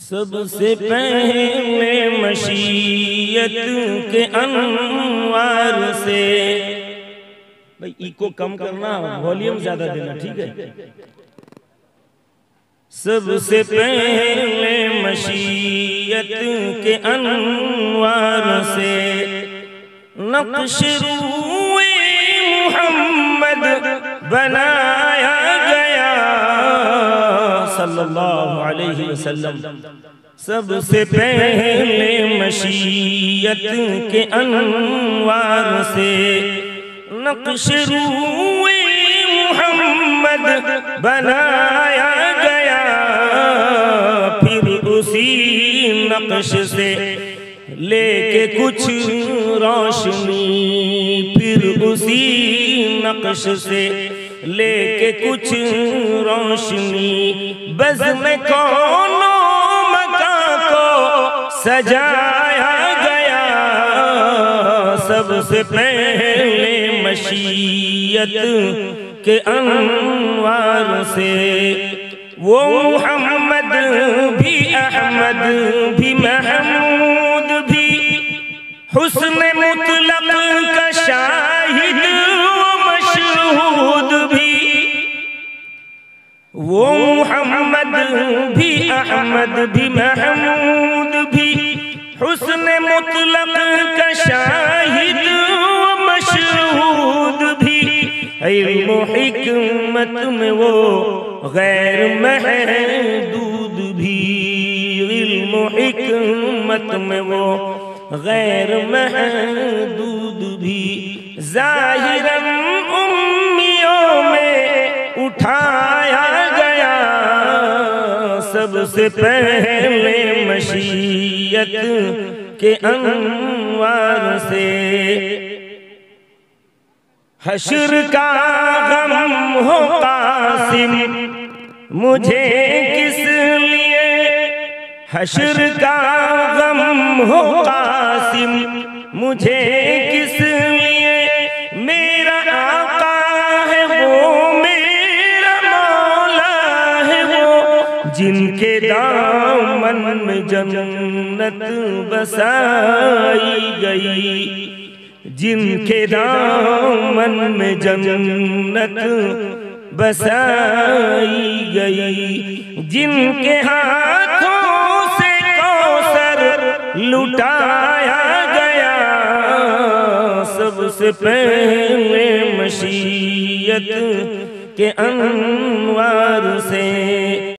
सबसे पहले मशीयत के अनवार से। भाई इको कम करना, वॉल्यूम ज्यादा देना, ठीक है। सबसे पहले मशीयत के अनवार से नक्श रूए मुहम्मद बनाया गया सल्लल्लाहु अलैहि वसल्लम। सबसे पहले मशीयत के अनवार से नक्श रूए मुहम्मद बनाया गया। फिर उसी नक्श से लेके कुछ रोशनी, फिर उसी नक्श से लेके कुछ रोशनी बज़्म कौनो मकां को सजाया गया। सबसे पहले मशीयत के अनवार से वो मुहम्मद भी, अहमद भी, महमूद भी, हुस्न मुतलक का शाहिद वो मशहूद भी। वो मुहम्मद भी, अहमद भी, महमूद भी, हुस्न मुतलक का शाहिद वो मशहूद भी। इल्म हिकमत में वो गैर महदूद भी, इल्म हिकमत में वो गैर महदूद भी। ज़ाहिरन उम्मियों में उठाया गया। सबसे पहले मशीयत के अनवार से हश्र का गम हो कासिम मुझे किस लिए, हश्र का गम हो कासिम मुझे किस लिए। मेरा आका है वो, मेरा मौला है वो, जिनके दामन में जन्नत बसाई गई, जिनके दामन में जन्नत बसाई गई, जिनके हाथों से कौसर लुटाया गया। सबसे पहले मशीयत के अनवार से